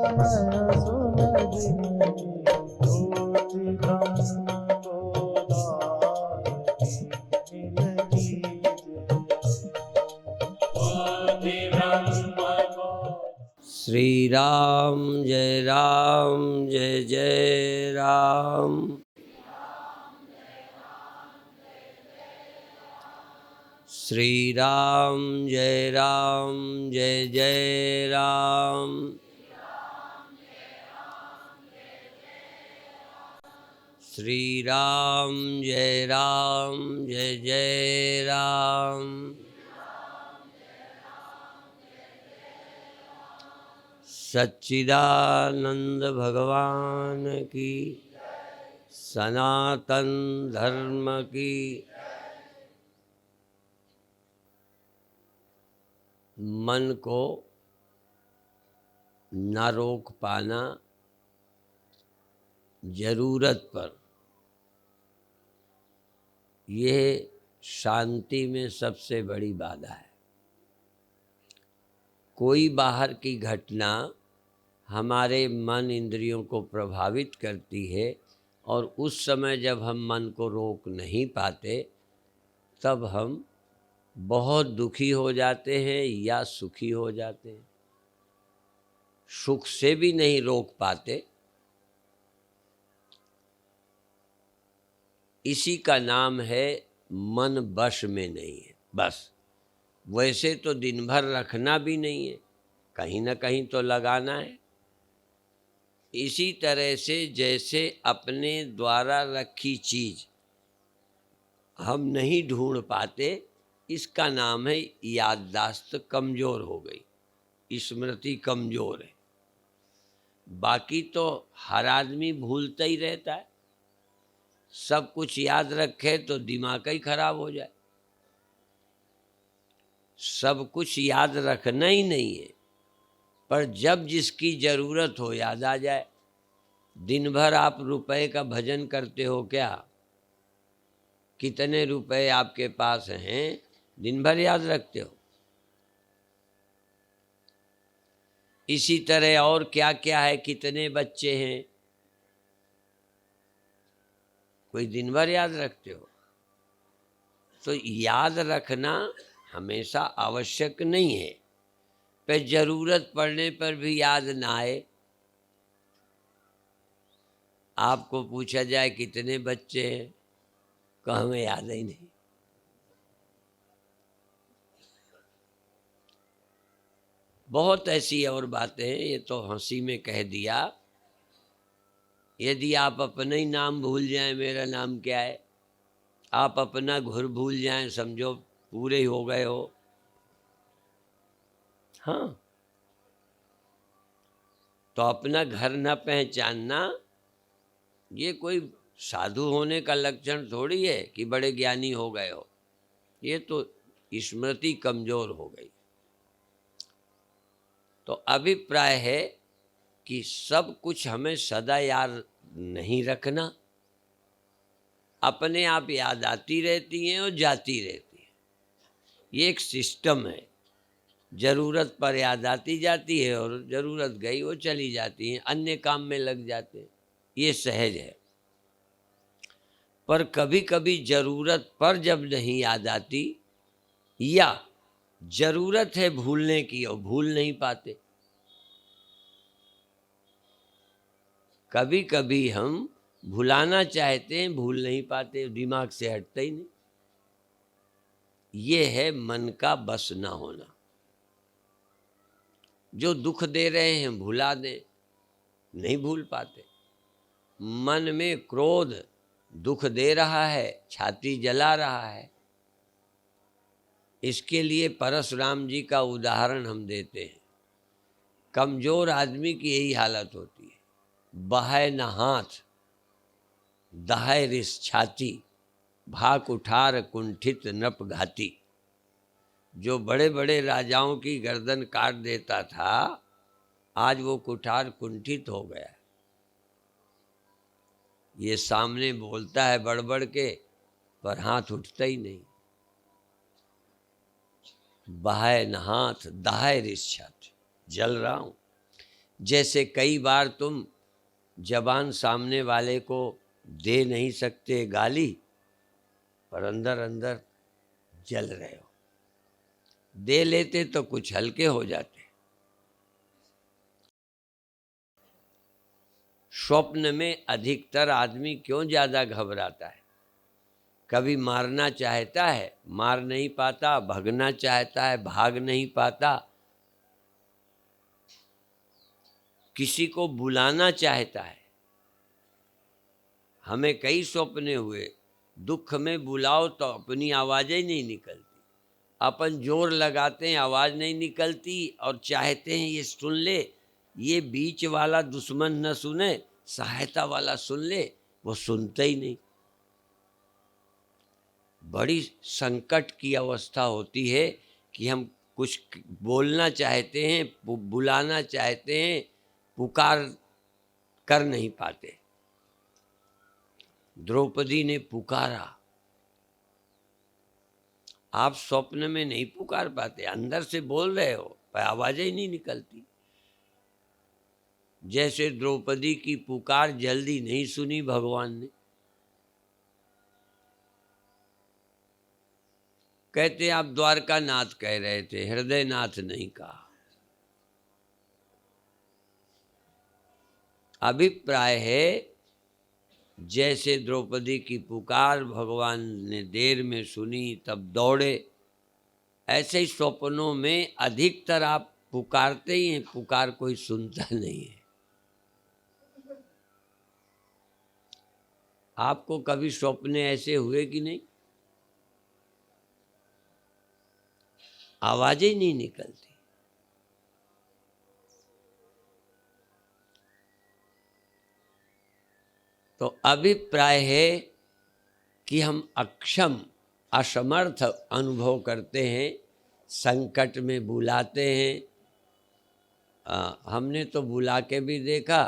मैं सुन जिनकी ज्योति ब्रह्म गोदान की मिल कीजिए। ज्योति ब्रह्म को श्री राम जय जय राम। श्री राम जय जय राम। श्री राम जय जय राम। सच्चिदानंद भगवान की, सनातन धर्म की। मन को न रोक पाना जरूरत पर, यह शांति में सबसे बड़ी बाधा है। कोई बाहर की घटना हमारे मन इंद्रियों को प्रभावित करती है और उस समय जब हम मन को रोक नहीं पाते तब हम बहुत दुखी हो जाते हैं या सुखी हो जाते हैं। सुख से भी नहीं रोक पाते, इसी का नाम है मन वश में नहीं है। बस वैसे तो दिन भर रखना भी नहीं है, कहीं ना कहीं तो लगाना है। इसी तरह से जैसे अपने द्वारा रखी चीज हम नहीं ढूंढ पाते, इसका नाम है याददाश्त कमजोर हो गई, स्मृति कमजोर है। बाकी तो हर आदमी भूलता ही रहता है। सब कुछ याद रखे तो दिमाग ही खराब हो जाए। सब कुछ याद रखना ही नहीं है, पर जब जिसकी जरूरत हो याद आ जाए। दिन भर आप रुपए का भजन करते हो क्या? कितने रुपए आपके पास हैं, दिन भर याद रखते हो? इसी तरह और क्या क्या है, कितने बच्चे हैं, कोई दिन भर याद रखते हो? तो याद रखना हमेशा आवश्यक नहीं है, पर जरूरत पड़ने पर भी याद ना आए। आपको पूछा जाए कितने बच्चे हैं, तो हमें याद ही नहीं। बहुत ऐसी और बातें हैं, ये तो हंसी में कह दिया। यदि आप अपना ही नाम भूल जाएं, मेरा नाम क्या है, आप अपना घर भूल जाएं, समझो पूरे ही हो गए हो। हाँ, तो अपना घर न पहचानना ये कोई साधु होने का लक्षण थोड़ी है कि बड़े ज्ञानी हो गए हो। ये तो स्मृति कमजोर हो गई। तो अभिप्राय है कि सब कुछ हमें सदा याद नहीं रखना, अपने आप याद आती रहती हैं और जाती रहती हैं। ये एक सिस्टम है। जरूरत पर याद आती जाती है और जरूरत गई वो चली जाती हैं, अन्य काम में लग जाते हैं। ये सहज है। पर कभी कभी जरूरत पर जब नहीं याद आती या जरूरत है भूलने की और भूल नहीं पाते, कभी कभी हम भुलाना चाहते हैं, भूल नहीं पाते, दिमाग से हटता ही नहीं। ये है मन का बस ना होना। जो दुख दे रहे हैं भुला दें, नहीं भूल पाते। मन में क्रोध दुख दे रहा है, छाती जला रहा है, इसके लिए परशुराम जी का उदाहरण हम देते हैं। कमजोर आदमी की यही हालत होती है। बहाय न हाथ, दहाय रिस छाती, भाक उठार कुंठित नृप घाती। जो बड़े बड़े राजाओं की गर्दन काट देता था, आज वो कुठार कुंठित हो गया। ये सामने बोलता है बड़बड़ के, पर हाथ उठता ही नहीं। बहाय न हाथ, दहाय रिस छाती, जल रहा हूं। जैसे कई बार तुम जबान सामने वाले को दे नहीं सकते गाली, पर अंदर अंदर जल रहे हो। दे लेते तो कुछ हल्के हो जाते। स्वप्न में अधिकतर आदमी क्यों ज़्यादा घबराता है? कभी मारना चाहता है, मार नहीं पाता, भगना चाहता है, भाग नहीं पाता, किसी को बुलाना चाहता है। हमें कई सपने हुए, दुख में बुलाओ तो अपनी आवाज़ें नहीं निकलती, अपन जोर लगाते हैं आवाज़ नहीं निकलती, और चाहते हैं ये सुन ले, ये बीच वाला दुश्मन न सुने, सहायता वाला सुन ले, वो सुनते ही नहीं। बड़ी संकट की अवस्था होती है कि हम कुछ बोलना चाहते हैं, बुलाना चाहते हैं, पुकार कर नहीं पाते। द्रौपदी ने पुकारा। आप स्वप्न में नहीं पुकार पाते, अंदर से बोल रहे हो पर आवाज़ें ही नहीं निकलती। जैसे द्रौपदी की पुकार जल्दी नहीं सुनी भगवान ने। कहते आप द्वारका नाथ कह रहे थे, हृदय नाथ नहीं कहा। अभिप्राय है जैसे द्रौपदी की पुकार भगवान ने देर में सुनी तब दौड़े, ऐसे ही स्वप्नों में अधिकतर आप पुकारते ही हैं, पुकार कोई सुनता नहीं है। आपको कभी स्वप्न ऐसे हुए कि नहीं? आवाजें नहीं निकलती। तो अभिप्राय है कि हम अक्षम, असमर्थ अनुभव करते हैं, संकट में बुलाते हैं। हमने तो बुला के भी देखा,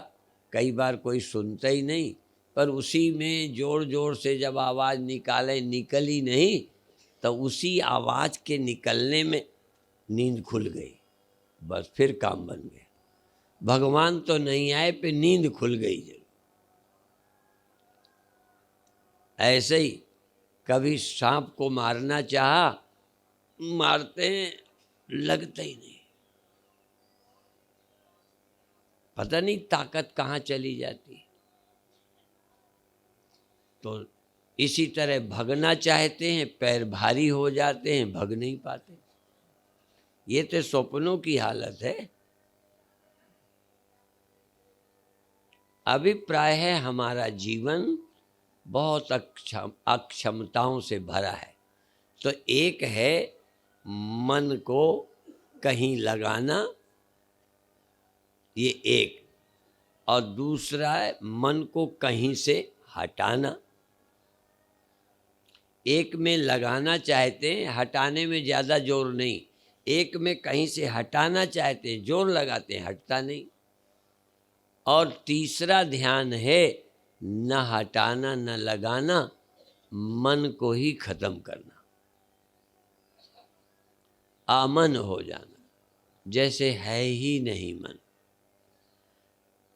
कई बार कोई सुनता ही नहीं, पर उसी में जोर जोर से जब आवाज़ निकाले, निकली नहीं, तो उसी आवाज़ के निकलने में नींद खुल गई, बस फिर काम बन गया। भगवान तो नहीं आए पे नींद खुल गई। जब ऐसे ही कभी सांप को मारना चाहा, मारते हैं, लगता ही नहीं, पता नहीं ताकत कहाँ चली जाती। तो इसी तरह भगना चाहते हैं, पैर भारी हो जाते हैं, भग नहीं पाते। ये तो स्वप्नों की हालत है। अभिप्राय है हमारा जीवन बहुत अक्षमताओं से भरा है। तो एक है मन को कहीं लगाना, ये एक, और दूसरा है मन को कहीं से हटाना। एक में लगाना चाहते हैं, हटाने में ज़्यादा जोर नहीं। एक में कहीं से हटाना चाहते हैं, जोर लगाते हैं, हटता नहीं। और तीसरा ध्यान है न हटाना न लगाना, मन को ही खत्म करना, आमन हो जाना, जैसे है ही नहीं मन।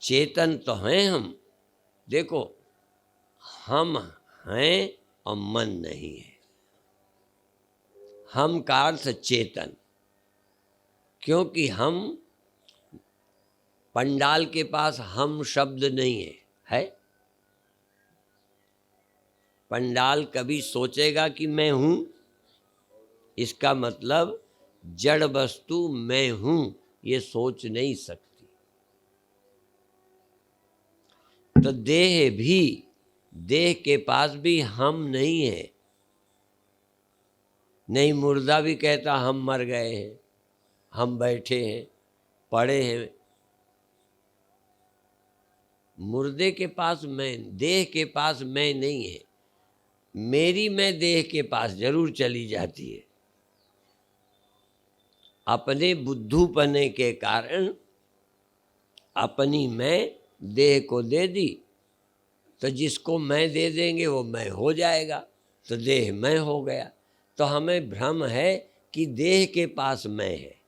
चेतन तो हैं हम, देखो हम हैं और मन नहीं है। हम का अर्थ चेतन, क्योंकि हम पंडाल के पास हम शब्द नहीं है, है? पंडाल कभी सोचेगा कि मैं हूँ? इसका मतलब जड़ वस्तु मैं हूँ ये सोच नहीं सकती। तो देह भी, देह के पास भी हम नहीं है। नहीं, मुर्दा भी कहता हम मर गए हैं, हम बैठे हैं, पड़े हैं। मुर्दे के पास मैं, देह के पास मैं नहीं है। मेरी मैं देह के पास जरूर चली जाती है। अपने बुद्धूपने के कारण अपनी मैं देह को दे दी, तो जिसको मैं दे देंगे वो मैं हो जाएगा, तो देह मैं हो गया। तो हमें भ्रम है कि देह के पास मैं है।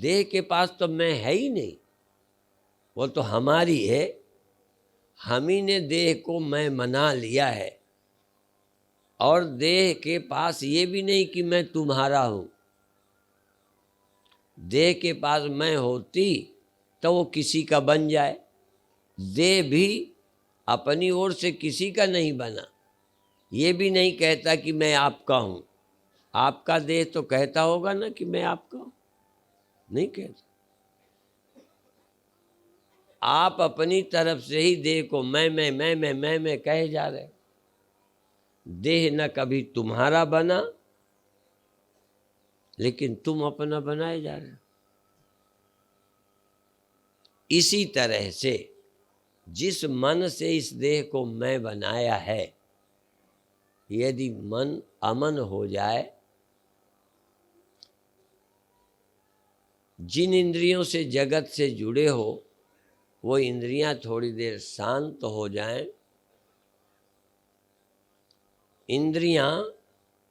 देह के पास तो मैं है ही नहीं, वो तो हमारी है। हम ही ने देह को मैं बना लिया है, और देह के पास ये भी नहीं कि मैं तुम्हारा हूँ। देह के पास मैं होती तो वो किसी का बन जाए। देह भी अपनी ओर से किसी का नहीं बना, ये भी नहीं कहता कि मैं आपका हूँ। आपका देह तो कहता होगा ना कि मैं आपका हूँ, नहीं कहता। आप अपनी तरफ से ही देह को मैं कहे जा रहे। देह न कभी तुम्हारा बना, लेकिन तुम अपना बनाए जा रहे हो। इसी तरह से जिस मन से इस देह को मैं बनाया है, यदि मन अमन हो जाए, जिन इंद्रियों से जगत से जुड़े हो वो इंद्रियां थोड़ी देर शांत हो जाएं, इंद्रियां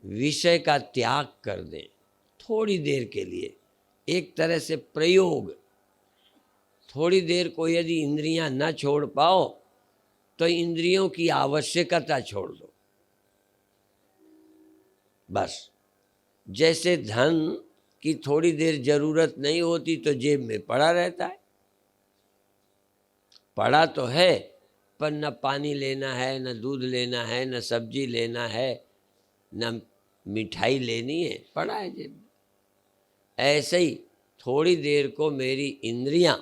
विषय का त्याग कर दें थोड़ी देर के लिए, एक तरह से प्रयोग। थोड़ी देर को यदि इंद्रियां न छोड़ पाओ तो इंद्रियों की आवश्यकता छोड़ दो। बस जैसे धन की थोड़ी देर जरूरत नहीं होती तो जेब में पड़ा रहता है, पड़ा तो है, पर न पानी लेना है, न दूध लेना है, न सब्जी लेना है, न मिठाई लेनी है, पड़ा है जेब में। ऐसे ही थोड़ी देर को मेरी इंद्रियां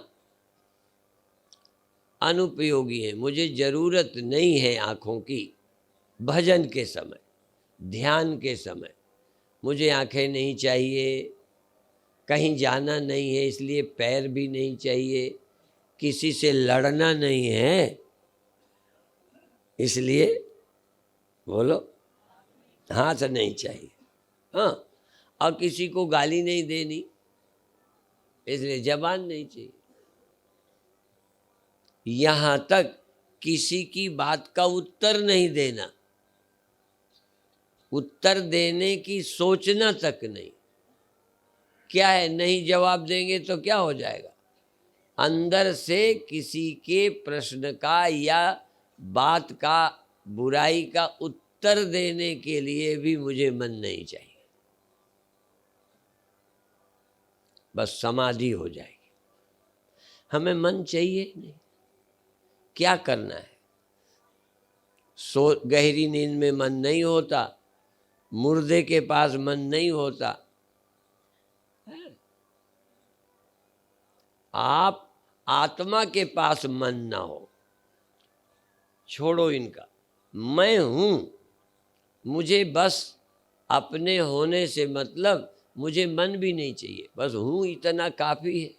अनुपयोगी हैं, मुझे ज़रूरत नहीं है आँखों की। भजन के समय, ध्यान के समय मुझे आँखें नहीं चाहिए, कहीं जाना नहीं है इसलिए पैर भी नहीं चाहिए, किसी से लड़ना नहीं है इसलिए बोलो हाथ नहीं चाहिए, हाँ, और किसी को गाली नहीं देनी इसलिए जबान नहीं चाहिए। यहाँ तक किसी की बात का उत्तर नहीं देना, उत्तर देने की सोचना तक नहीं। क्या है, नहीं जवाब देंगे तो क्या हो जाएगा? अंदर से किसी के प्रश्न का या बात का, बुराई का उत्तर देने के लिए भी मुझे मन नहीं चाहिए, बस समाधि हो जाएगी। हमें मन चाहिए नहीं। क्या करना है? गहरी नींद में मन नहीं होता, मुर्दे के पास मन नहीं होता है? आप आत्मा के पास मन ना हो, छोड़ो इनका। मैं हूँ, मुझे बस अपने होने से मतलब, मुझे मन भी नहीं चाहिए, बस हूँ इतना काफ़ी है।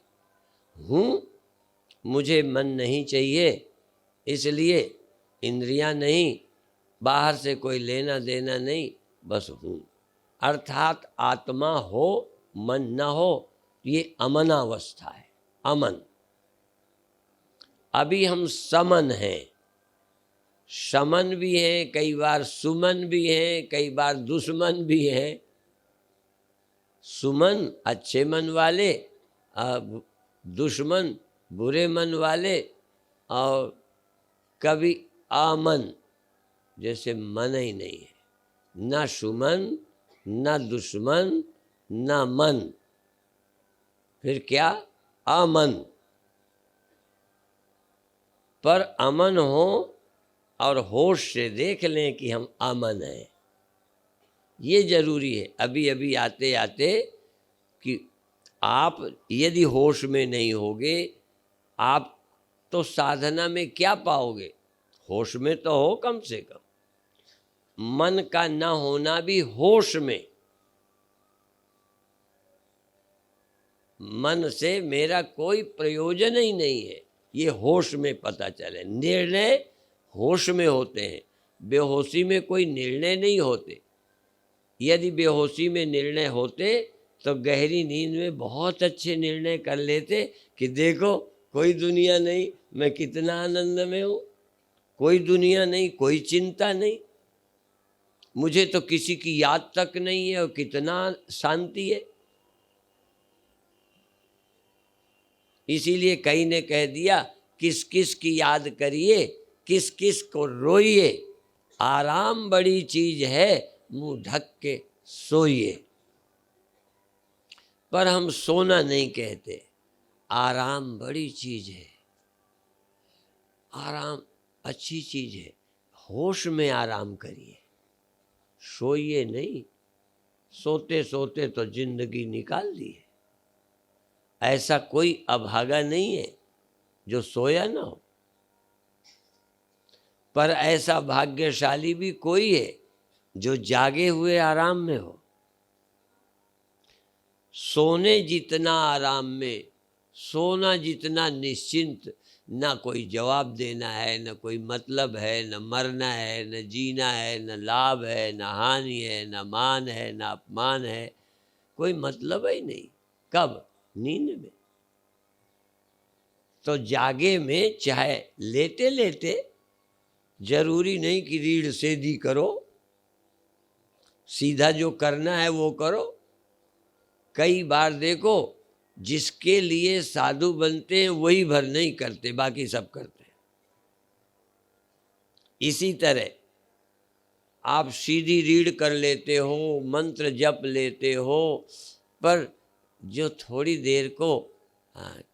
हूँ, मुझे मन नहीं चाहिए, इसलिए इंद्रियां नहीं, बाहर से कोई लेना देना नहीं, बस हूँ। अर्थात आत्मा हो मन न हो, ये अमनावस्था है, अमन। अभी हम समन हैं, शमन भी हैं, कई बार सुमन भी हैं, कई बार दुश्मन भी हैं। सुमन अच्छे मन वाले, दुश्मन बुरे मन वाले, और कभी आमन जैसे मन ही नहीं है, ना सुमन ना दुश्मन ना मन, फिर क्या? अमन। पर अमन हो और होश से देख लें कि हम अमन हैं, ये जरूरी है। अभी अभी आते आते कि आप यदि होश में नहीं होगे, आप तो साधना में क्या पाओगे? होश में तो हो कम से कम। मन का न होना भी होश में। मन से मेरा कोई प्रयोजन ही नहीं है, ये होश में पता चले। निर्णय होश में होते हैं, बेहोशी में कोई निर्णय नहीं होते। यदि बेहोशी में निर्णय होते तो गहरी नींद में बहुत अच्छे निर्णय कर लेते कि देखो कोई दुनिया नहीं, मैं कितना आनंद में हूँ, कोई दुनिया नहीं, कोई चिंता नहीं, मुझे तो किसी की याद तक नहीं है और कितना शांति है। इसीलिए कई ने कह दिया, किस किस की याद करिए, किस किस को रोइए, आराम बड़ी चीज है, मुंह ढक के सोइए। पर हम सोना नहीं कहते, आराम बड़ी चीज है, आराम अच्छी चीज है। होश में आराम करिए, सोइए नहीं। सोते सोते तो जिंदगी निकाल दी है। ऐसा कोई अभागा नहीं है जो सोया ना हो, पर ऐसा भाग्यशाली भी कोई है जो जागे हुए आराम में हो। सोने जितना आराम में, सोना जितना निश्चिंत, ना कोई जवाब देना है, न कोई मतलब है, न मरना है, न जीना है, न लाभ है, न हानि है, न मान है, न अपमान है, कोई मतलब ही नहीं। कब? नींद में। तो जागे में चाहे लेटे लेटे, जरूरी नहीं कि रीढ़ सीधी करो, सीधा जो करना है वो करो। कई बार देखो, जिसके लिए साधु बनते हैं वही भर नहीं करते, बाकी सब करते हैं। इसी तरह आप सीधी रीढ़ कर लेते हो, मंत्र जप लेते हो, पर जो थोड़ी देर को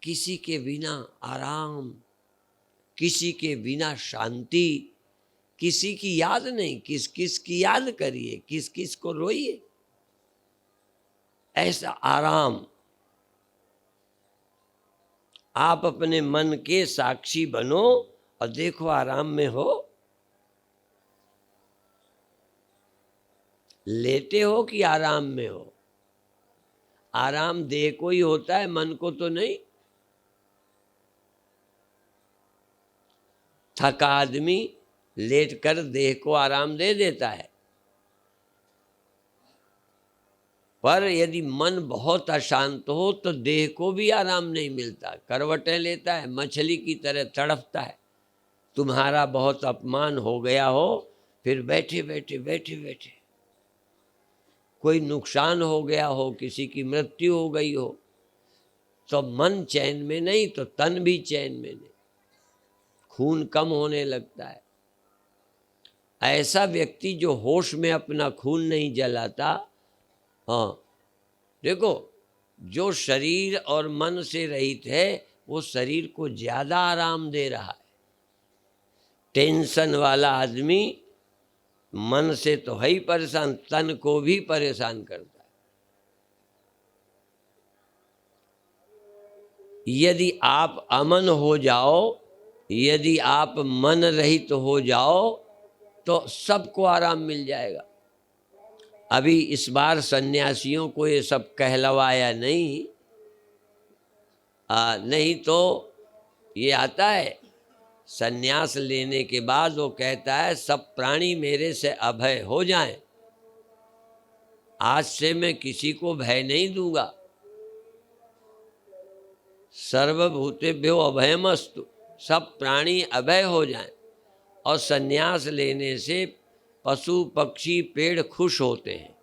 किसी के बिना आराम, किसी के बिना शांति, किसी की याद नहीं, किस किस की याद करिए, किस किस को रोइए, ऐसा आराम। आप अपने मन के साक्षी बनो और देखो आराम में हो। लेटे हो कि आराम में हो? आराम देह को ही होता है, मन को तो नहीं। थका आदमी लेट कर देह को आराम दे देता है, पर यदि मन बहुत अशांत हो तो देह को भी आराम नहीं मिलता, करवटें लेता है, मछली की तरह तड़पता है। तुम्हारा बहुत अपमान हो गया हो, फिर बैठे बैठे बैठे बैठे कोई नुकसान हो गया हो, किसी की मृत्यु हो गई हो, तो मन चैन में नहीं तो तन भी चैन में नहीं, खून कम होने लगता है। ऐसा व्यक्ति जो होश में अपना खून नहीं जलाता, हाँ देखो, जो शरीर और मन से रहित है वो शरीर को ज्यादा आराम दे रहा है। टेंशन वाला आदमी मन से तो है ही परेशान, तन को भी परेशान करता है। यदि आप अमन हो जाओ, यदि आप मन रहित हो जाओ, तो सबको आराम मिल जाएगा। अभी इस बार सन्यासियों को ये सब कहलवाया नहीं, नहीं तो ये आता है सन्यास लेने के बाद वो कहता है सब प्राणी मेरे से अभय हो जाएं, आज से मैं किसी को भय नहीं दूंगा, सर्वभूतेभ्यो अभयमस्तु, सब प्राणी अभय हो जाएं। और सन्यास लेने से पशु पक्षी पेड़ खुश होते हैं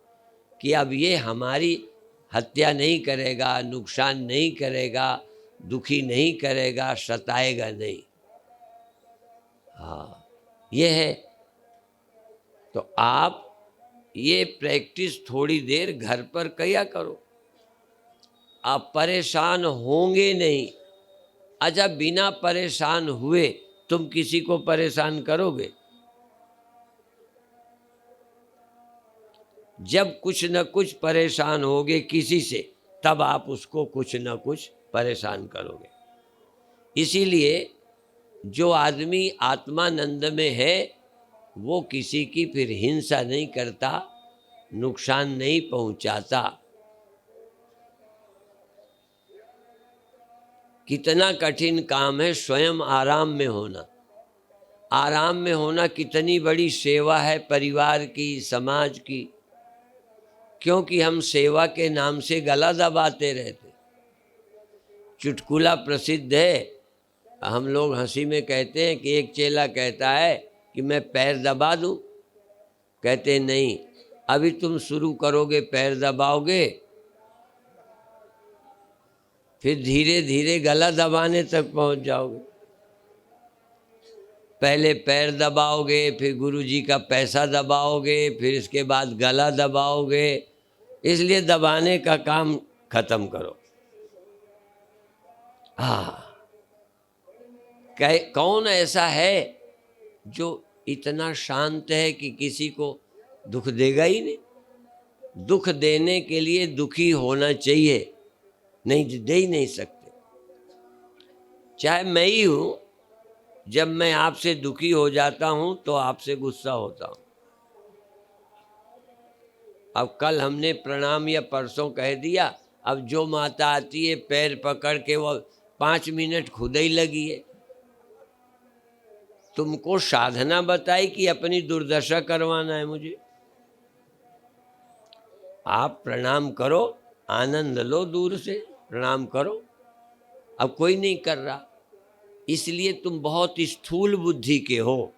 कि अब ये हमारी हत्या नहीं करेगा, नुकसान नहीं करेगा, दुखी नहीं करेगा, सताएगा नहीं। हाँ, ये है। तो आप ये प्रैक्टिस थोड़ी देर घर पर किया करो, आप परेशान होंगे नहीं। अच्छा, बिना परेशान हुए तुम किसी को परेशान करोगे? जब कुछ न कुछ परेशान होगे किसी से, तब आप उसको कुछ न कुछ परेशान करोगे। इसीलिए जो आदमी आत्मानंद में है वो किसी की फिर हिंसा नहीं करता, नुकसान नहीं पहुंचाता। कितना कठिन काम है स्वयं आराम में होना। आराम में होना कितनी बड़ी सेवा है परिवार की, समाज की, क्योंकि हम सेवा के नाम से गला दबाते रहते। चुटकुला प्रसिद्ध है, हम लोग हंसी में कहते हैं कि एक चेला कहता है कि मैं पैर दबा दूं, कहते नहीं, अभी तुम शुरू करोगे पैर दबाओगे फिर धीरे धीरे गला दबाने तक पहुंच जाओगे। पहले पैर दबाओगे, फिर गुरु जी का पैसा दबाओगे, फिर इसके बाद गला दबाओगे। इसलिए दबाने का काम खत्म करो। हाँ, कौन ऐसा है जो इतना शांत है कि किसी को दुख देगा ही नहीं? दुख देने के लिए दुखी होना चाहिए, नहीं दे ही नहीं सकते। चाहे मैं ही हूं, जब मैं आपसे दुखी हो जाता हूं तो आपसे गुस्सा होता हूं। अब कल हमने प्रणाम या परसों कह दिया, अब जो माता आती है पैर पकड़ के वो 5 मिनट खुद ही लगी है। तुमको साधना बताई कि अपनी दुर्दशा करवाना है मुझे? आप प्रणाम करो, आनंद लो, दूर से प्रणाम करो। अब कोई नहीं कर रहा, इसलिए तुम बहुत स्थूल बुद्धि के हो।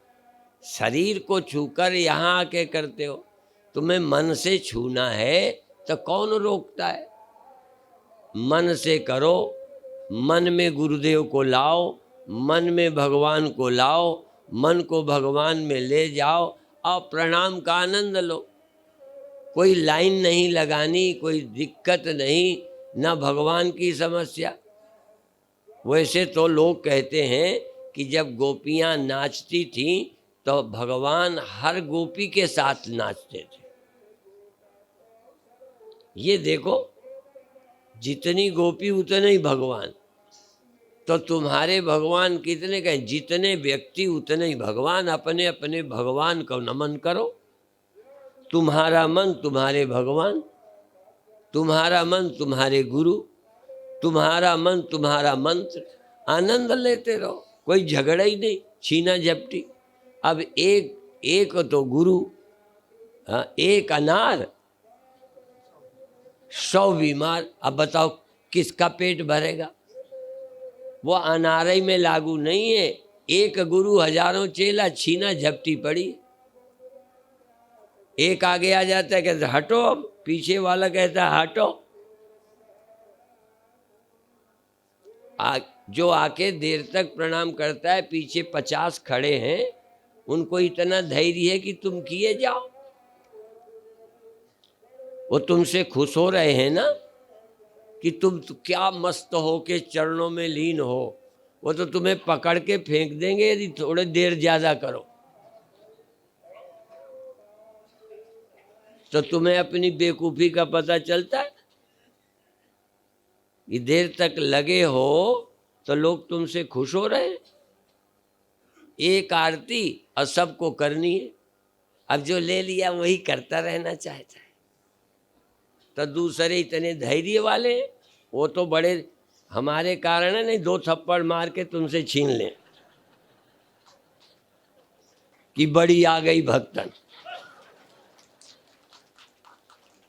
शरीर को छूकर यहाँ आके करते हो। तुम्हें मन से छूना है तो कौन रोकता है? मन से करो, मन में गुरुदेव को लाओ, मन में भगवान को लाओ, मन को भगवान में ले जाओ और प्रणाम का आनंद लो। कोई लाइन नहीं लगानी, कोई दिक्कत नहीं, ना भगवान की समस्या। वैसे तो लोग कहते हैं कि जब गोपियां नाचती थीं तो भगवान हर गोपी के साथ नाचते थे। ये देखो, जितनी गोपी उतने ही भगवान। तो तुम्हारे भगवान कितने कहें? जितने व्यक्ति उतने ही भगवान। अपने अपने भगवान को नमन करो। तुम्हारा मन तुम्हारे भगवान, तुम्हारा मन तुम्हारे गुरु, तुम्हारा मन तुम्हारा मंत्र। आनंद लेते रहो, कोई झगड़ा ही नहीं, छीना झपटी। अब एक तो गुरु, एक अनार, 100 बीमार। अब बताओ किसका पेट भरेगा? वो अनार ही में लागू नहीं है। एक गुरु हजारों चेला, छीना झपटी पड़ी। एक आगे आ जाता है, कहता हटो, अब पीछे वाला कहता है हटो। जो आके देर तक प्रणाम करता है, पीछे 50 खड़े हैं, उनको इतना धैर्य है कि तुम किए जाओ। वो तुमसे खुश हो रहे हैं ना कि तुम तो क्या मस्त हो के चरणों में लीन हो। वो तो तुम्हें पकड़ के फेंक देंगे यदि थोड़े देर ज्यादा करो। तो तुम्हें अपनी बेवकूफ़ी का पता चलता है कि देर तक लगे हो तो लोग तुमसे खुश हो रहे हैं। एक आरती और सबको करनी है। अब जो ले लिया वही करता रहना चाहता है। तो दूसरे इतने धैर्य वाले हैं, वो तो बड़े हमारे कारण है नहीं, 2 थप्पड़ मार के तुमसे छीन लें कि बड़ी आ गई भक्तन।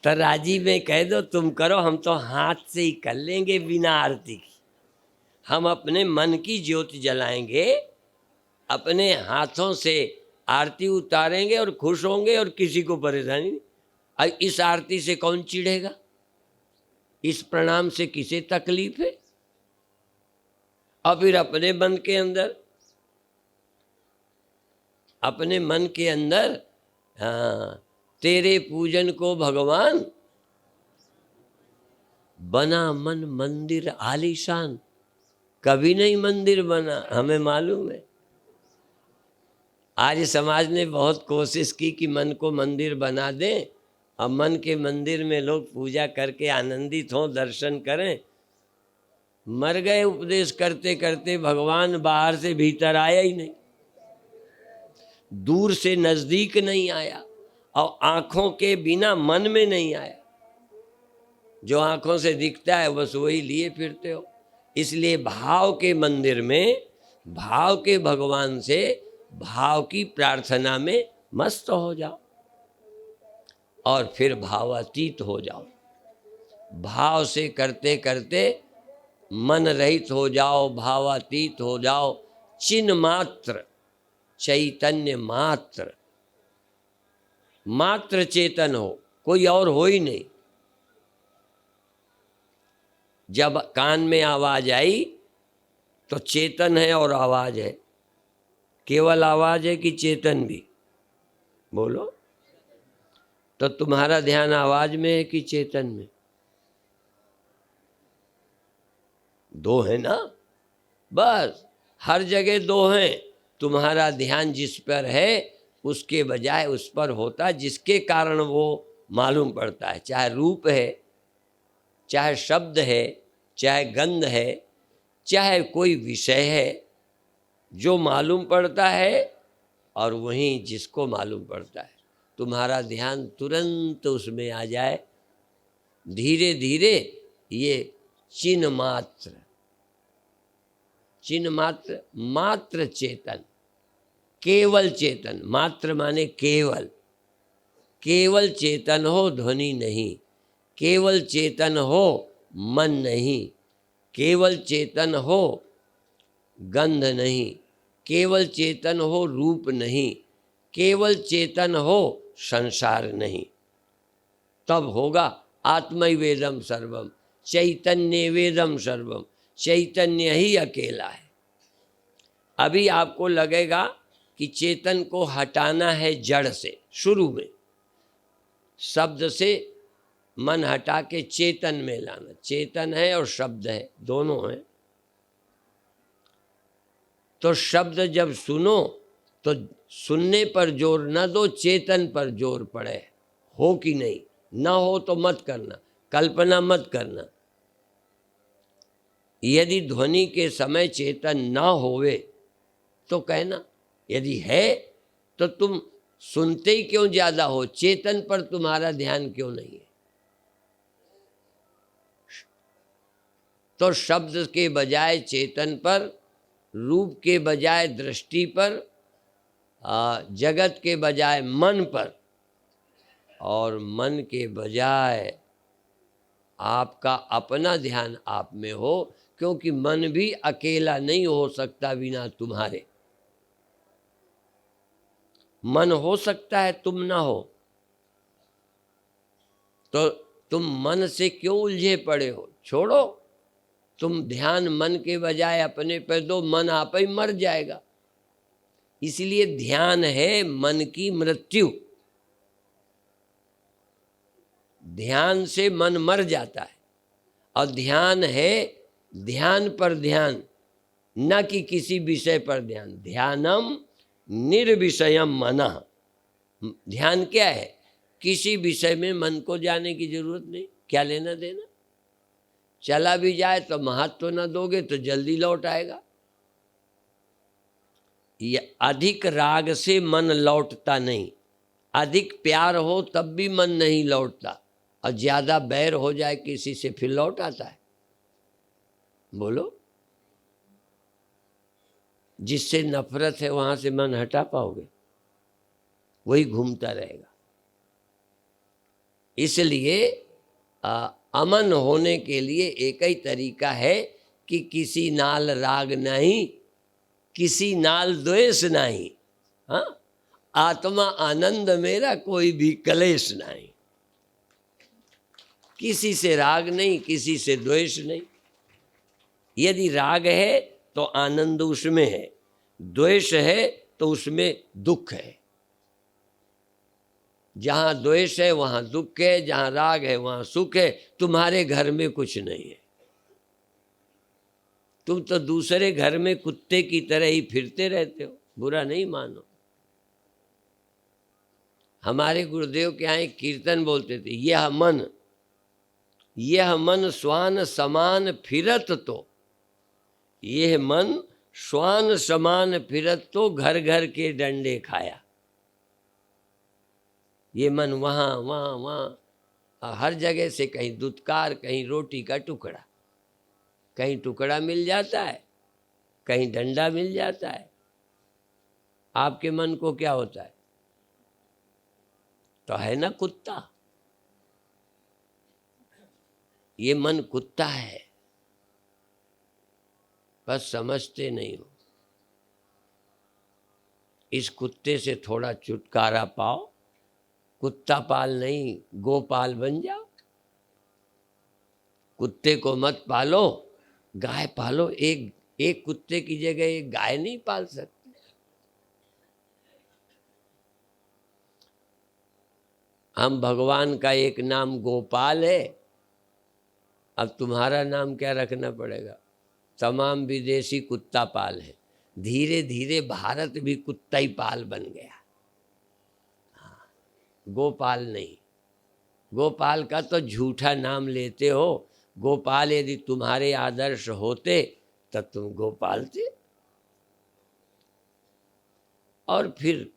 तो राजी में कह दो तुम करो, हम तो हाथ से ही कर लेंगे बिना आरती की। हम अपने मन की ज्योति जलाएंगे, अपने हाथों से आरती उतारेंगे और खुश होंगे और किसी को परेशानी नहीं। इस आरती से कौन चिढ़ेगा? इस प्रणाम से किसे तकलीफ है? और फिर अपने मन के अंदर, अपने मन के अंदर, हाँ, तेरे पूजन को भगवान बना मन मंदिर आलीशान। कभी नहीं मंदिर बना, हमें मालूम है। आर्य समाज ने बहुत कोशिश की कि मन को मंदिर बना दें और मन के मंदिर में लोग पूजा करके आनंदित हों, दर्शन करें। मर गए उपदेश करते करते। भगवान बाहर से भीतर आया ही नहीं, दूर से नजदीक नहीं आया और आंखों के बिना मन में नहीं आया। जो आंखों से दिखता है बस वही लिए फिरते हो। इसलिए भाव के मंदिर में, भाव के भगवान से, भाव की प्रार्थना में मस्त हो जाओ और फिर भावातीत हो जाओ। भाव से करते करते मन रहित हो जाओ, भावातीत हो जाओ। चिन्ह मात्र, चैतन्य मात्र, मात्र चेतन हो, कोई और हो ही नहीं। जब कान में आवाज आई तो चेतन है और आवाज है। केवल आवाज है कि चेतन भी? बोलो। तो तुम्हारा ध्यान आवाज में है कि चेतन में? दो है ना, बस हर जगह दो हैं। तुम्हारा ध्यान जिस पर है उसके बजाय उस पर होता, जिसके कारण वो मालूम पड़ता है। चाहे रूप है, चाहे शब्द है, चाहे गंध है, चाहे कोई विषय है, जो मालूम पड़ता है और वहीं जिसको मालूम पड़ता है। तुम्हारा ध्यान तुरंत उसमें आ जाए। धीरे धीरे ये चिन्ह मात्र, चिन्ह मात्र, मात्र चेतन, केवल चेतन, मात्र माने केवल, केवल चेतन हो, ध्वनि नहीं। केवल चेतन हो, मन नहीं। केवल चेतन हो, गंध नहीं। केवल चेतन हो, रूप नहीं। केवल चेतन हो, संसार नहीं। तब होगा आत्मैवेदम सर्वम, चैतन्य वेदम सर्वम। चैतन्य ही अकेला है। अभी आपको लगेगा कि चेतन को हटाना है जड़ से। शुरू में शब्द से मन हटा के चेतन में लाना। चेतन है और शब्द है, दोनों हैं। तो शब्द जब सुनो तो सुनने पर जोर न दो, चेतन पर जोर पड़े। हो कि नहीं? ना हो तो मत करना, कल्पना मत करना। यदि ध्वनि के समय चेतन ना होवे तो कहना, यदि है तो तुम सुनते ही क्यों ज्यादा हो, चेतन पर तुम्हारा ध्यान क्यों नहीं है? तो शब्द के बजाय चेतन पर, रूप के बजाय दृष्टि पर, जगत के बजाय मन पर, और मन के बजाय आपका अपना ध्यान आप में हो। क्योंकि मन भी अकेला नहीं हो सकता बिना तुम्हारे। मन हो सकता है, तुम ना हो। तो तुम मन से क्यों उलझे पड़े हो? छोड़ो। तुम ध्यान मन के बजाय अपने पे दो, मन आप ही मर जाएगा। इसलिए ध्यान है मन की मृत्यु। ध्यान से मन मर जाता है। और ध्यान है ध्यान पर ध्यान, न कि किसी विषय पर ध्यान। ध्यानम निर्विषयम मनः। ध्यान क्या है? किसी विषय में मन को जाने की जरूरत नहीं। क्या लेना देना? चला भी जाए तो महत्व न दोगे तो जल्दी लौट आएगा। ये अधिक राग से मन लौटता नहीं। अधिक प्यार हो तब भी मन नहीं लौटता। और ज्यादा बैर हो जाए किसी से फिर लौट आता है। बोलो। जिससे नफरत है वहां से मन हटा पाओगे? वही घूमता रहेगा। इसलिए अमन होने के लिए एक ही तरीका है कि किसी नाल राग नहीं, किसी नाल द्वेष नहीं। हाँ, आत्मा आनंद मेरा, कोई भी कलेश नहीं। किसी से राग नहीं, किसी से द्वेष नहीं। यदि राग है तो आनंद उसमें है, द्वेष है तो उसमें दुख है। जहाँ द्वेष है वहाँ दुख है, जहाँ राग है वहाँ सुख है। तुम्हारे घर में कुछ नहीं है। तुम तो दूसरे घर में कुत्ते की तरह ही फिरते रहते हो। बुरा नहीं मानो। हमारे गुरुदेव के यहाँ एक कीर्तन बोलते थे, यह मन श्वान समान फिरत तो, यह मन श्वान समान फिरत तो घर घर के डंडे खाया। ये मन वहाँ वहाँ वहाँ हर जगह से कहीं दुत्कार, कहीं रोटी का टुकड़ा, कहीं टुकड़ा मिल जाता है, कहीं डंडा मिल जाता है। आपके मन को क्या होता है? तो है ना कुत्ता। ये मन कुत्ता है, बस समझते नहीं हो। इस कुत्ते से थोड़ा छुटकारा पाओ। कुत्ता पाल नहीं, गोपाल बन जाओ। कुत्ते को मत पालो, गाय पालो। एक एक कुत्ते की जगह एक गाय नहीं पाल सकते। हम भगवान का एक नाम गोपाल है, अब तुम्हारा नाम क्या रखना पड़ेगा? तमाम विदेशी कुत्ता पाल है। धीरे धीरे भारत भी कुत्ता ही पाल बन गया, गोपाल नहीं। गोपाल का तो झूठा नाम लेते हो। गोपाल यदि तुम्हारे आदर्श होते तब तुम गोपाल थे। और फिर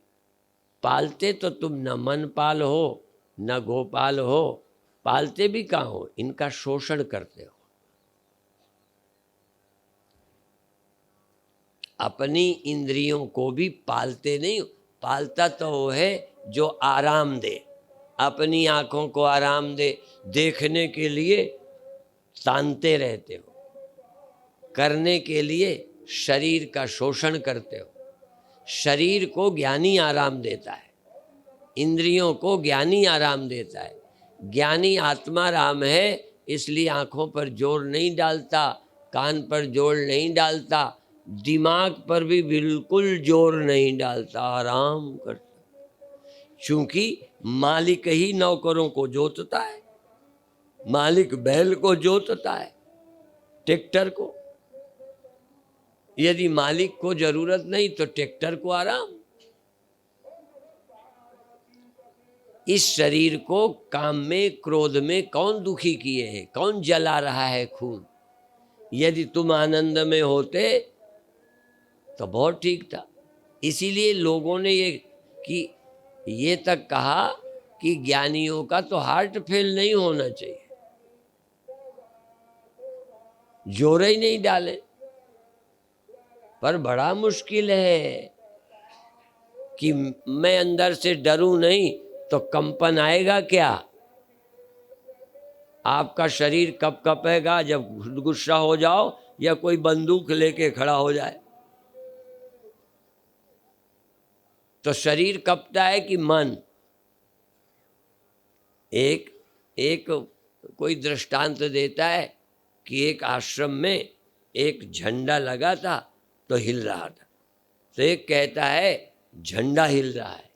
पालते तो तुम न मनपाल हो न गोपाल हो। पालते भी कहाँ हो, इनका शोषण करते हो। अपनी इंद्रियों को भी पालते नहीं हो। पालता तो वो है जो आराम दे, अपनी आंखों को आराम दे, देखने के लिए तानते रहते हो, करने के लिए शरीर का शोषण करते हो। शरीर को ज्ञानी आराम देता है, इंद्रियों को ज्ञानी आराम देता है। ज्ञानी आत्मा राम है, इसलिए आंखों पर जोर नहीं डालता, कान पर जोर नहीं डालता, दिमाग पर भी बिल्कुल जोर नहीं डालता, आराम करता। चूंकि मालिक ही नौकरों को जोतता है, मालिक बैल को जोतता है, ट्रैक्टर को। यदि मालिक को जरूरत नहीं तो ट्रैक्टर को आराम। इस शरीर को काम में क्रोध में कौन दुखी किए है, कौन जला रहा है खून? यदि तुम आनंद में होते तो बहुत ठीक था। इसीलिए लोगों ने ये तक कहा कि ज्ञानियों का तो हार्ट फेल नहीं होना चाहिए, जोर ही नहीं डाले। पर बड़ा मुश्किल है कि मैं अंदर से डरूं नहीं तो कंपन आएगा क्या? आपका शरीर कब कपेगा? जब गुस्सा हो जाओ या कोई बंदूक लेके खड़ा हो जाए। तो शरीर कपता है कि मन? एक कोई दृष्टांत देता है कि एक आश्रम में एक झंडा लगा था तो हिल रहा था। तो एक कहता है झंडा हिल रहा है,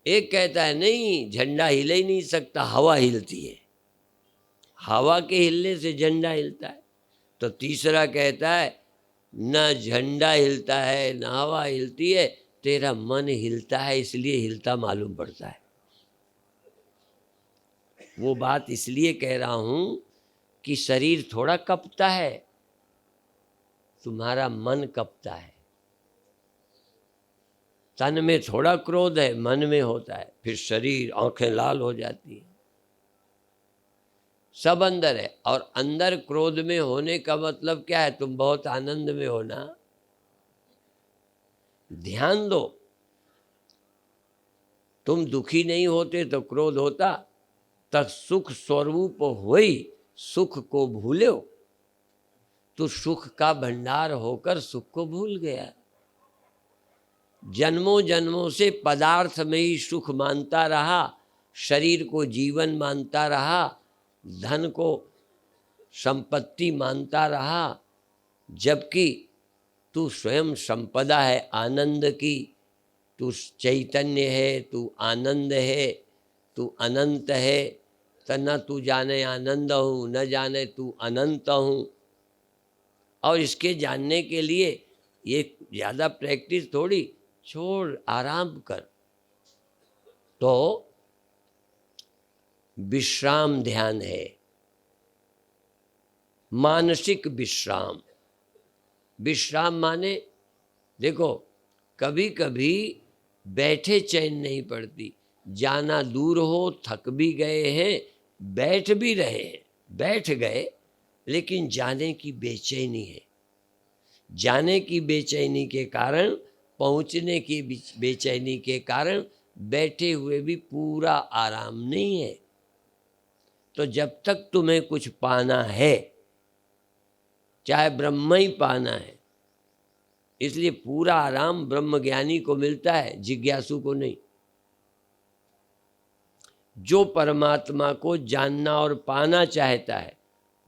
एक कहता है नहीं झंडा हिले ही नहीं सकता, हवा हिलती है, हवा के हिलने से झंडा हिलता है। तो तीसरा कहता है न झंडा हिलता है न हवा हिलती है, तेरा मन हिलता है इसलिए हिलता मालूम पड़ता है। वो बात इसलिए कह रहा हूं कि शरीर थोड़ा कपता है, तुम्हारा मन कपता है। तन में थोड़ा क्रोध है, मन में होता है, फिर शरीर आंखें लाल हो जाती है। सब अंदर है। और अंदर क्रोध में होने का मतलब क्या है? तुम बहुत आनंद में हो ना। ध्यान दो, तुम दुखी नहीं होते तो क्रोध होता, तब सुख स्वरूप होई सुख को भूलो। तो सुख का भंडार होकर सुख को भूल गया। जन्मों जन्मों से पदार्थ में ही सुख मानता रहा, शरीर को जीवन मानता रहा, धन को संपत्ति मानता रहा, जबकि तू स्वयं संपदा है आनंद की। तू चैतन्य है, तू आनंद है, तू अनंत है। तो न तू जाने आनंद हूँ, न जाने तू अनंत हूँ। और इसके जानने के लिए ये ज़्यादा प्रैक्टिस थोड़ी, छोड़ आराम कर। तो विश्राम ध्यान है, मानसिक विश्राम। विश्राम माने देखो, कभी कभी बैठे चैन नहीं पड़ती। जाना दूर हो, थक भी गए हैं, बैठ भी रहे हैं, बैठ गए, लेकिन जाने की बेचैनी है। जाने की बेचैनी के कारण, पहुंचने की बेचैनी के कारण बैठे हुए भी पूरा आराम नहीं है। तो जब तक तुम्हें कुछ पाना है, चाहे ब्रह्म ही पाना है, इसलिए पूरा आराम ब्रह्मज्ञानी को मिलता है, जिज्ञासु को नहीं। जो परमात्मा को जानना और पाना चाहता है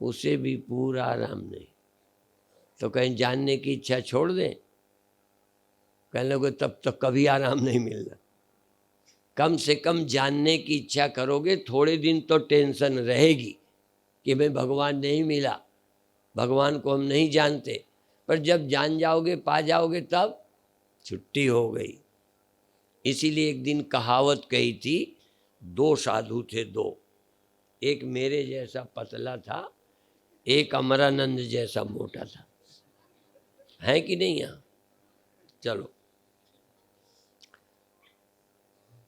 उसे भी पूरा आराम नहीं। तो कहीं जानने की इच्छा छोड़ दें, कहने लगे तब तो कभी आराम नहीं मिलना। कम से कम जानने की इच्छा करोगे, थोड़े दिन तो टेंशन रहेगी कि मैं भगवान नहीं मिला, भगवान को हम नहीं जानते, पर जब जान जाओगे, पा जाओगे, तब छुट्टी हो गई। इसीलिए एक दिन कहावत कही थी, दो साधु थे, दो, एक मेरे जैसा पतला था, एक अमरानंद जैसा मोटा था। है कि नहीं यहाँ? चलो,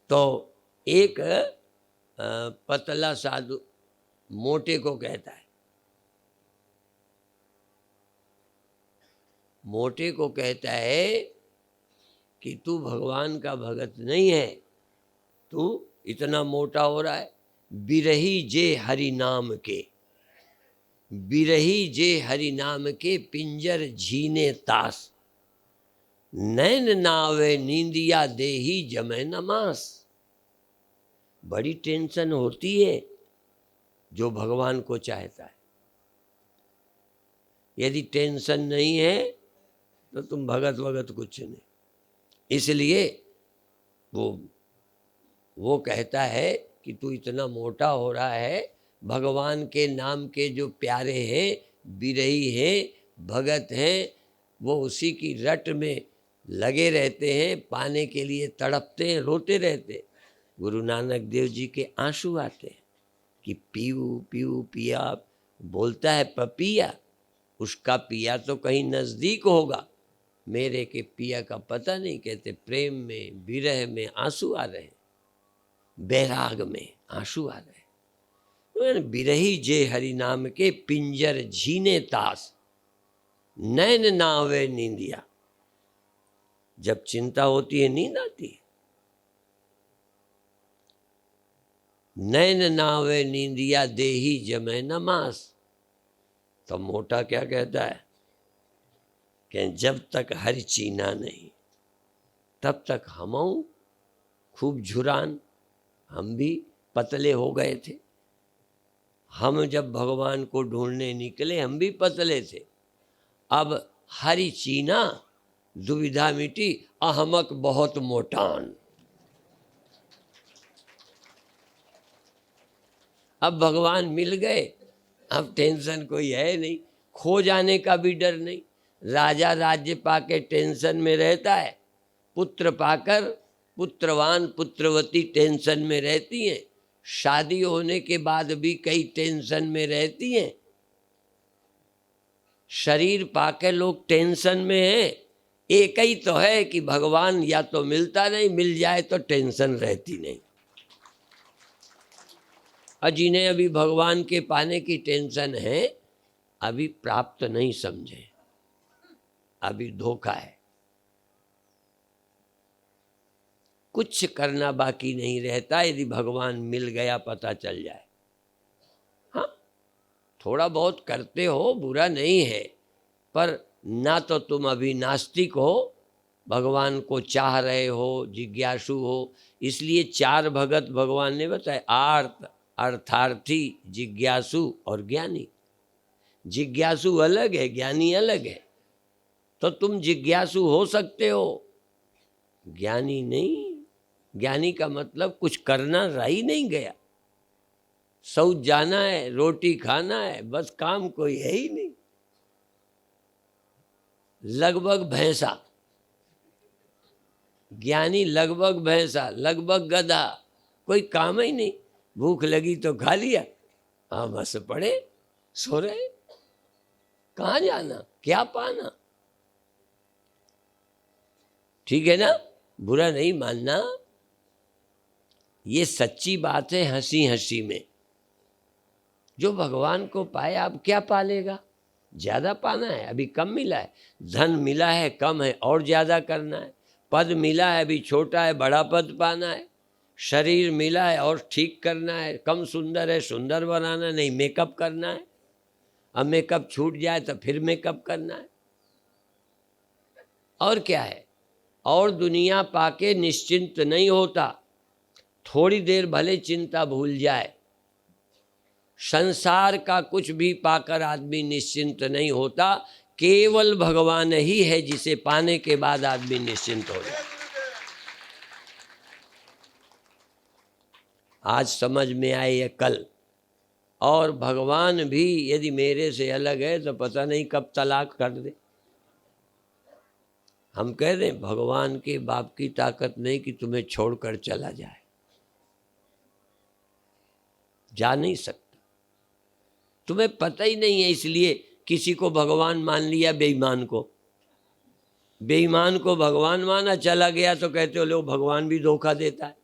तो एक पतला साधु मोटे को कहता है, मोटे को कहता है कि तू भगवान का भगत नहीं है, तू इतना मोटा हो रहा है। बिरही जे हरि नाम के, बिरही जे हरि नाम के, पिंजर झीने तास, नैन नावे नींदिया देही जमै नमास। बड़ी टेंशन होती है जो भगवान को चाहता है। यदि टेंशन नहीं है तो तुम भगत वगत कुछ नहीं। इसलिए वो कहता है कि तू इतना मोटा हो रहा है, भगवान के नाम के जो प्यारे हैं, बिरही हैं, भगत हैं, वो उसी की रट में लगे रहते हैं, पाने के लिए तड़पते हैं, रोते रहते हैं। गुरु नानक देव जी के आंसू आते हैं कि पीऊ पीऊ पिया, बोलता है पपिया, उसका पिया तो कहीं नज़दीक होगा, मेरे के पिया का पता नहीं। कहते प्रेम में, विरह में आंसू आ रहे हैं, बैराग में आंसू आ रहे हैं। बिरही जे हरि नाम के, पिंजर झीने तास, नैन नावे नींदिया। जब चिंता होती है नींद आती है। नैन नावे नींदिया देही जमै नमास। तो मोटा क्या कहता है कि जब तक हरि चीना नहीं तब तक हम खूब झुरान। हम भी पतले हो गए थे, हम जब भगवान को ढूंढने निकले हम भी पतले थे। अब हरि चीना, दुविधा मिटी, अहमक बहुत मोटान। अब भगवान मिल गए, अब टेंशन कोई है नहीं, खो जाने का भी डर नहीं। राजा राज्य पाके टेंशन में रहता है, पुत्र पाकर पुत्रवान पुत्रवती टेंशन में रहती हैं, शादी होने के बाद भी कई टेंशन में रहती हैं। शरीर पाके लोग टेंशन में हैं। एक ही तो है कि भगवान या तो मिलता नहीं, मिल जाए तो टेंशन रहती नहीं। और जिन्हें अभी भगवान के पाने की टेंशन है, अभी प्राप्त नहीं समझे, अभी धोखा है। कुछ करना बाकी नहीं रहता यदि भगवान मिल गया पता चल जाए। हाँ, थोड़ा बहुत करते हो, बुरा नहीं है, पर ना तो तुम अभी नास्तिक हो, भगवान को चाह रहे हो, जिज्ञासु हो। इसलिए चार भगत भगवान ने बताए, आर्त, अर्थार्थी, जिज्ञासु और ज्ञानी। जिज्ञासु अलग है, ज्ञानी अलग है। तो तुम जिज्ञासु हो सकते हो, ज्ञानी नहीं। ज्ञानी का मतलब कुछ करना रह ही नहीं गया, शौच जाना है, रोटी खाना है, बस काम कोई है ही नहीं। लगभग भैंसा, ज्ञानी लगभग भैंसा, लगभग गधा, कोई काम ही नहीं। भूख लगी तो खा लिया, हाँ बस पड़े सो रहे। कहाँ जाना, क्या पाना? ठीक है ना, बुरा नहीं मानना, ये सच्ची बात है। हंसी हंसी में जो भगवान को पाए, अब क्या पालेगा? ज़्यादा पाना है, अभी कम मिला है। धन मिला है, कम है, और ज़्यादा करना है। पद मिला है, अभी छोटा है, बड़ा पद पाना है। शरीर मिला है और ठीक करना है, कम सुंदर है, सुंदर बनाना नहीं, मेकअप करना है। अब मेकअप छूट जाए तो फिर मेकअप करना है। और क्या है? और दुनिया पाके निश्चिंत नहीं होता। थोड़ी देर भले चिंता भूल जाए। संसार का कुछ भी पाकर आदमी निश्चिंत नहीं होता, केवल भगवान ही है जिसे पाने के बाद आदमी निश्चिंत हो जाए। आज समझ में आए ये कल। और भगवान भी यदि मेरे से अलग है तो पता नहीं कब तलाक कर दे। हम कह दें भगवान के बाप की ताकत नहीं कि तुम्हें छोड़कर चला जाए, जा नहीं सकता। तुम्हें पता ही नहीं है, इसलिए किसी को भगवान मान लिया, बेईमान को भगवान माना, चला गया तो कहते हो लो भगवान भी धोखा देता है।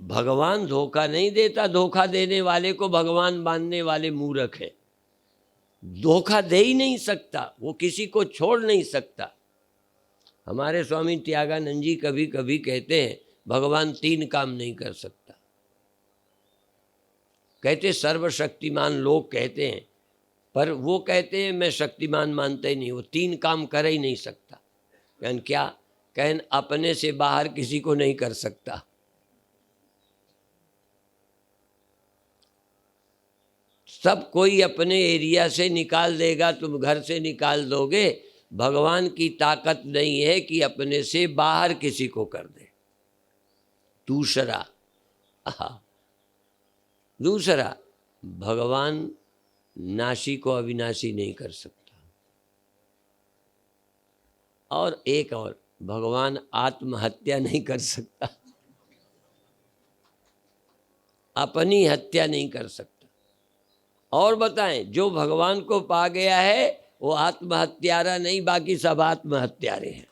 भगवान धोखा नहीं देता, धोखा देने वाले को भगवान मानने वाले मूर्ख हैं। धोखा दे ही नहीं सकता, वो किसी को छोड़ नहीं सकता। हमारे स्वामी त्यागानंद जी कभी कभी कहते हैं भगवान 3 काम नहीं कर सकता। कहते सर्वशक्तिमान लोग कहते हैं, पर वो कहते हैं मैं शक्तिमान मानता ही नहीं, वो 3 काम कर ही नहीं सकता। कहन क्या? कहन अपने से बाहर किसी को नहीं कर सकता। सब कोई अपने एरिया से निकाल देगा, तुम घर से निकाल दोगे। भगवान की ताकत नहीं है कि अपने से बाहर किसी को कर दे। दूसरा, भगवान नाशी को अविनाशी नहीं कर सकता। और एक और, भगवान आत्महत्या नहीं कर सकता, अपनी हत्या नहीं कर सकता। और बताएं, जो भगवान को पा गया है वो आत्महत्यारा नहीं, बाकी सब आत्महत्यारे हैं।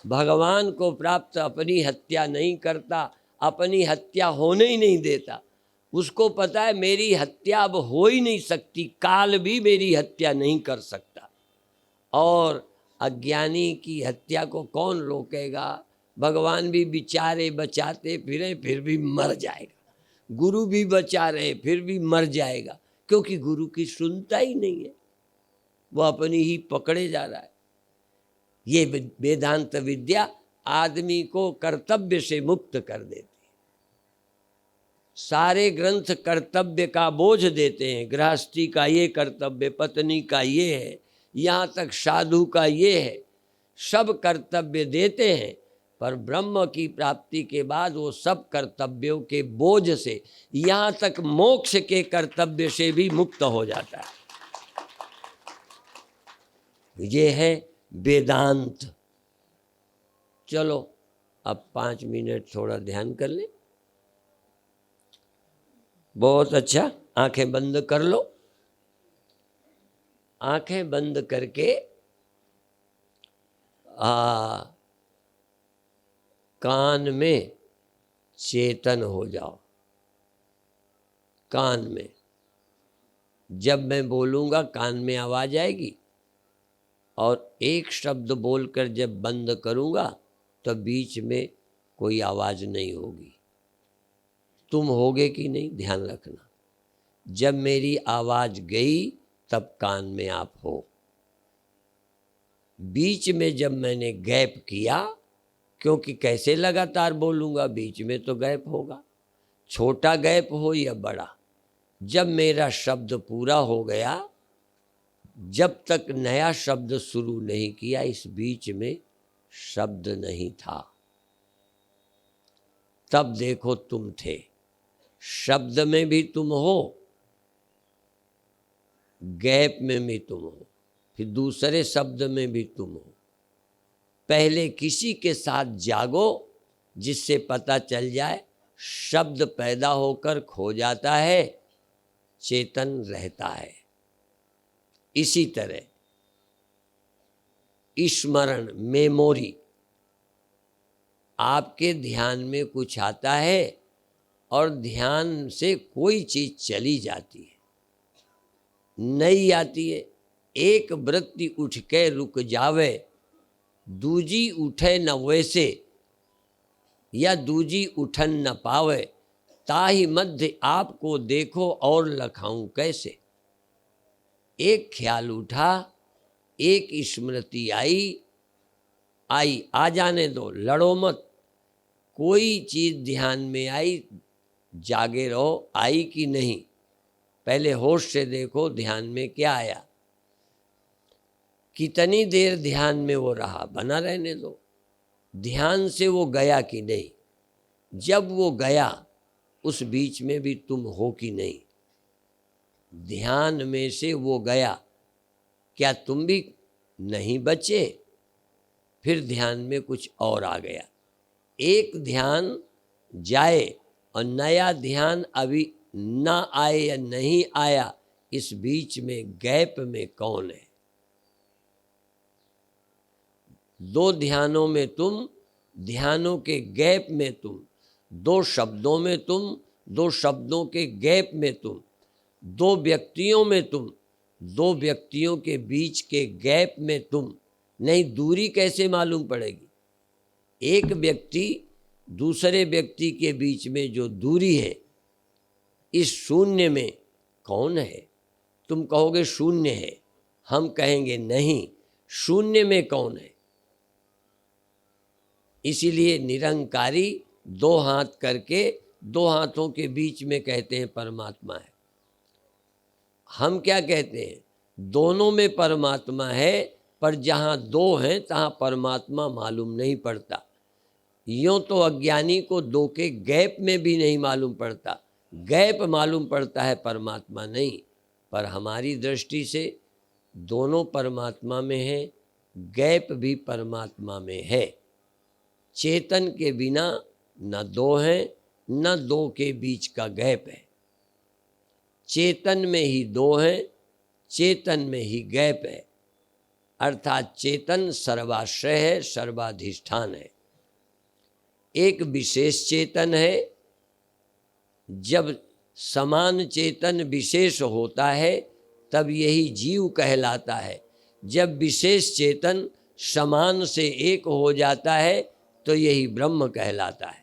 भगवान को प्राप्त अपनी हत्या नहीं करता, अपनी हत्या होने ही नहीं देता। उसको पता है मेरी हत्या अब हो ही नहीं सकती, काल भी मेरी हत्या नहीं कर सकता। और अज्ञानी की हत्या को कौन रोकेगा? भगवान भी बेचारे बचाते फिरे, फिर भी मर जाएगा। गुरु भी बचा रहे, फिर भी मर जाएगा, क्योंकि गुरु की सुनता ही नहीं है, वो अपनी ही पकड़े जा रहा है। ये वेदांत विद्या आदमी को कर्तव्य से मुक्त कर देती है। सारे ग्रंथ कर्तव्य का बोझ देते हैं। गृहस्थी का ये कर्तव्य, पत्नी का ये है, यहाँ तक साधु का ये है, सब कर्तव्य देते हैं। पर ब्रह्म की प्राप्ति के बाद वो सब कर्तव्यों के बोझ से, यहाँ तक मोक्ष के कर्तव्य से भी मुक्त हो जाता है। ये है वेदांत। चलो अब 5 मिनट थोड़ा ध्यान कर ले। बहुत अच्छा, आंखें बंद कर लो। आंखें बंद करके कान में चेतन हो जाओ। कान में जब मैं बोलूँगा कान में आवाज़ आएगी, और एक शब्द बोलकर जब बंद करूँगा तो बीच में कोई आवाज़ नहीं होगी। तुम होगे कि नहीं, ध्यान रखना। जब मेरी आवाज़ गई तब कान में आप हो। बीच में जब मैंने गैप किया, क्योंकि कैसे लगातार बोलूँगा, बीच में तो गैप होगा, छोटा गैप हो या बड़ा। जब मेरा शब्द पूरा हो गया, जब तक नया शब्द शुरू नहीं किया, इस बीच में शब्द नहीं था। तब देखो तुम थे। शब्द में भी तुम हो, गैप में भी तुम हो, फिर दूसरे शब्द में भी तुम हो। पहले किसी के साथ जागो जिससे पता चल जाए शब्द पैदा होकर खो जाता है, चेतन रहता है। इसी तरह स्मरण, मेमोरी, आपके ध्यान में कुछ आता है और ध्यान से कोई चीज चली जाती है, नहीं आती है। एक वृत्ति उठ के रुक जावे, दूजी उठे न वैसे, या दूजी उठन न पावे, ताहि मध्य आपको देखो और लखाऊं कैसे। एक ख्याल उठा, एक स्मृति आई, आई, आ जाने दो, लड़ो मत। कोई चीज़ ध्यान में आई, जागे रहो, आई कि नहीं, पहले होश से देखो ध्यान में क्या आया, कितनी देर ध्यान में वो रहा, बना रहने दो। ध्यान से वो गया कि नहीं, जब वो गया उस बीच में भी तुम हो कि नहीं, ध्यान में से वो गया, क्या तुम भी नहीं बचे, फिर ध्यान में कुछ और आ गया। एक ध्यान जाए और नया ध्यान अभी ना आए या नहीं आया, इस बीच में गैप में कौन है? दो ध्यानों में तुम, ध्यानों के गैप में तुम, दो शब्दों में तुम, दो शब्दों के गैप में तुम, दो व्यक्तियों में तुम, दो व्यक्तियों के बीच के गैप में तुम। नहीं, दूरी कैसे मालूम पड़ेगी? एक व्यक्ति दूसरे व्यक्ति के बीच में जो दूरी है, इस शून्य में कौन है? तुम कहोगे शून्य है, हम कहेंगे नहीं, शून्य में कौन है? इसीलिए निरंकारी दो हाथ करके दो हाथों के बीच में कहते हैं परमात्मा है। हम क्या कहते हैं? दोनों में परमात्मा है, पर जहाँ दो हैं तहाँ परमात्मा मालूम नहीं पड़ता। यूँ तो अज्ञानी को दो के गैप में भी नहीं मालूम पड़ता, गैप मालूम पड़ता है, परमात्मा नहीं। पर हमारी दृष्टि से दोनों परमात्मा में है, गैप भी परमात्मा में है। चेतन के बिना न दो हैं, न दो के बीच का गैप है। चेतन में ही दो हैं, चेतन में ही गैप है। अर्थात चेतन सर्वाश्रय है, सर्वाधिष्ठान है। एक विशेष चेतन है, जब समान चेतन विशेष होता है तब यही जीव कहलाता है। जब विशेष चेतन समान से एक हो जाता है तो यही ब्रह्म कहलाता है।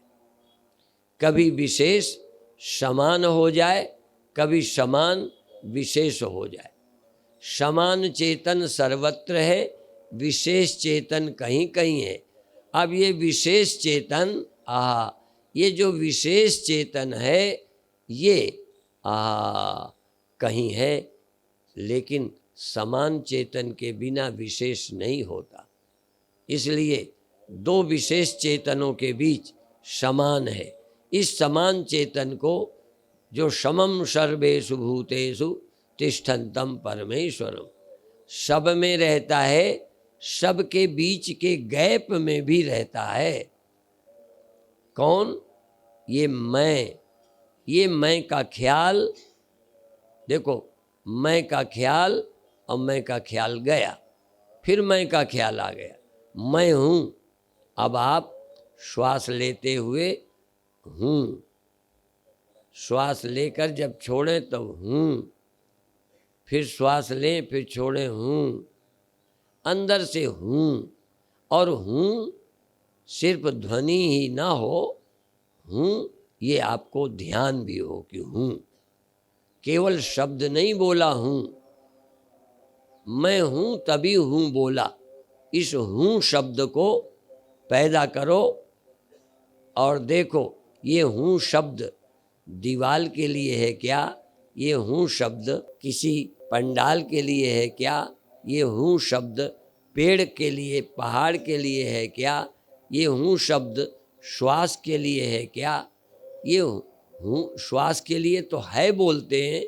कभी विशेष समान हो जाए, कभी समान विशेष हो जाए। समान चेतन सर्वत्र है, विशेष चेतन कहीं कहीं है। अब ये विशेष चेतन, ये जो विशेष चेतन है ये कहीं है, लेकिन समान चेतन के बिना विशेष नहीं होता। इसलिए दो विशेष चेतनों के बीच समान है। इस समान चेतन को जो समम सर्वेषु भूतेषु तिष्ठन्तम परमेश्वरम, सब में रहता है, सब के बीच के गैप में भी रहता है। कौन? ये मैं का ख्याल। देखो, मैं का ख्याल और मैं का ख्याल गया, फिर मैं का ख्याल आ गया, मैं हूँ। अब आप श्वास लेते हुए हूँ, श्वास लेकर जब छोड़ें तो हूँ, फिर श्वास लें फिर छोड़ें हूँ, अंदर से हूँ। और हूँ सिर्फ ध्वनि ही ना हो, हूँ ये आपको ध्यान भी हो कि हूँ, केवल शब्द नहीं बोला हूँ, मैं हूँ तभी हूँ बोला। इस हूँ शब्द को पैदा करो और देखो, ये हूँ शब्द दीवाल के लिए है क्या? ये हूँ शब्द किसी पंडाल के लिए है क्या? ये हूँ शब्द पेड़ के लिए, पहाड़ के लिए है क्या? ये हूँ शब्द श्वास के लिए है क्या? ये हूँ श्वास के लिए तो है बोलते हैं,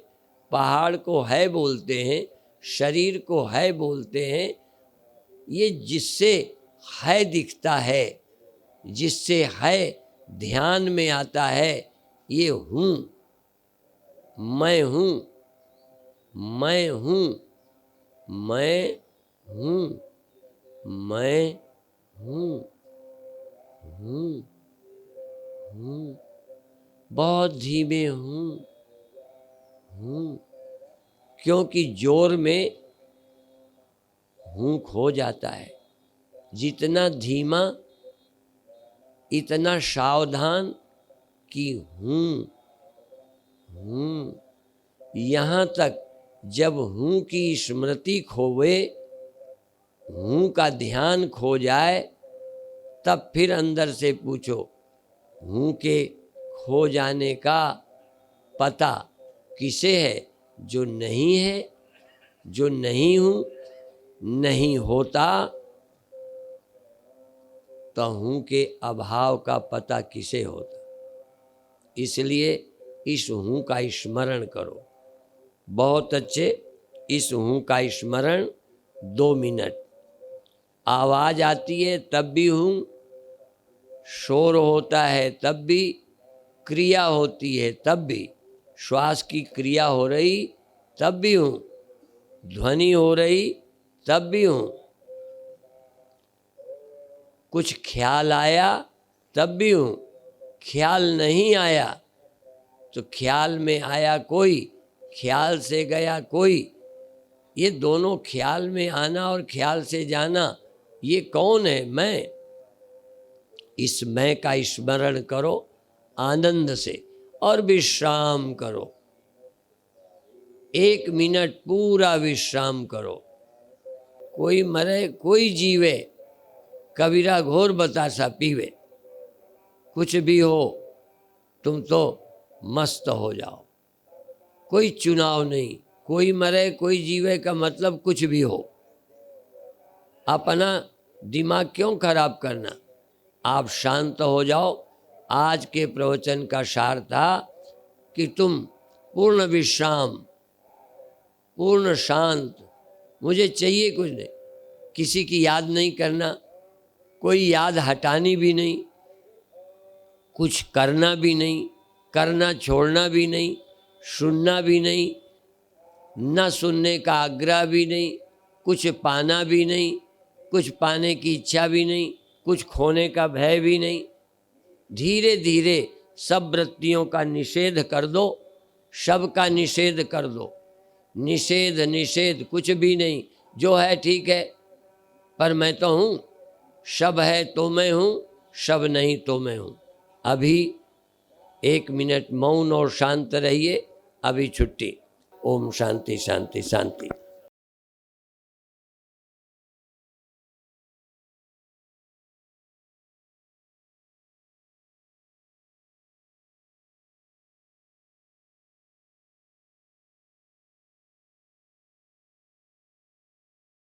पहाड़ को है बोलते हैं, शरीर को है बोलते हैं। ये जिससे है दिखता है, जिससे है ध्यान में आता है, ये हूँ, मैं हूँ, मैं हूँ, मैं हूँ, मैं हूँ, हूँ, हूँ, बहुत धीमे हूँ, हूँ, क्योंकि जोर में हूँ खो जाता है। जितना धीमा इतना सावधान कि हूँ, हूँ। यहाँ तक जब हूँ की स्मृति खोवे, हूँ का ध्यान खो जाए, तब फिर अंदर से पूछो, हूँ के खो जाने का पता किसे है? जो नहीं है, जो नहीं हूँ, नहीं होता, तो हूँ के अभाव का पता किसे होता? इसलिए इस हूँ का स्मरण करो। बहुत अच्छे, इस हूँ का स्मरण 2 मिनट। आवाज़ आती है तब भी हूँ, शोर होता है तब भी, क्रिया होती है तब भी, श्वास की क्रिया हो रही तब भी हूँ, ध्वनि हो रही तब भी हूँ, कुछ ख्याल आया तब भी हूँ, ख्याल नहीं आया तो ख्याल में आया कोई, ख्याल से गया कोई। ये दोनों, ख्याल में आना और ख्याल से जाना, ये कौन है? मैं। इस मैं का स्मरण करो आनंद से और विश्राम करो। 1 मिनट पूरा विश्राम करो। कोई मरे कोई जीवे, कबीरा घोर बतासा पीवे, कुछ भी हो, तुम तो मस्त हो जाओ। कोई चुनाव नहीं, कोई मरे कोई जीवे का मतलब कुछ भी हो। अपना दिमाग क्यों खराब करना? आप शांत हो जाओ। आज के प्रवचन का सार था कि तुम पूर्ण विश्राम, पूर्ण शांत, मुझे चाहिए कुछ नहीं, किसी की याद नहीं करना, कोई याद हटानी भी नहीं, कुछ करना भी नहीं, करना छोड़ना भी नहीं, सुनना भी नहीं, न सुनने का आग्रह भी नहीं, कुछ पाना भी नहीं, कुछ पाने की इच्छा भी नहीं, कुछ खोने का भय भी नहीं। धीरे धीरे सब वृत्तियों का निषेध कर दो, सब का निषेध कर दो। निषेध निषेध कुछ भी नहीं, जो है ठीक है, पर मैं तो हूँ। सब है तो मैं हूँ, सब नहीं तो मैं हूँ। अभी 1 मिनट मौन और शांत रहिए। अभी छुट्टी। ओम शांति शांति शांति।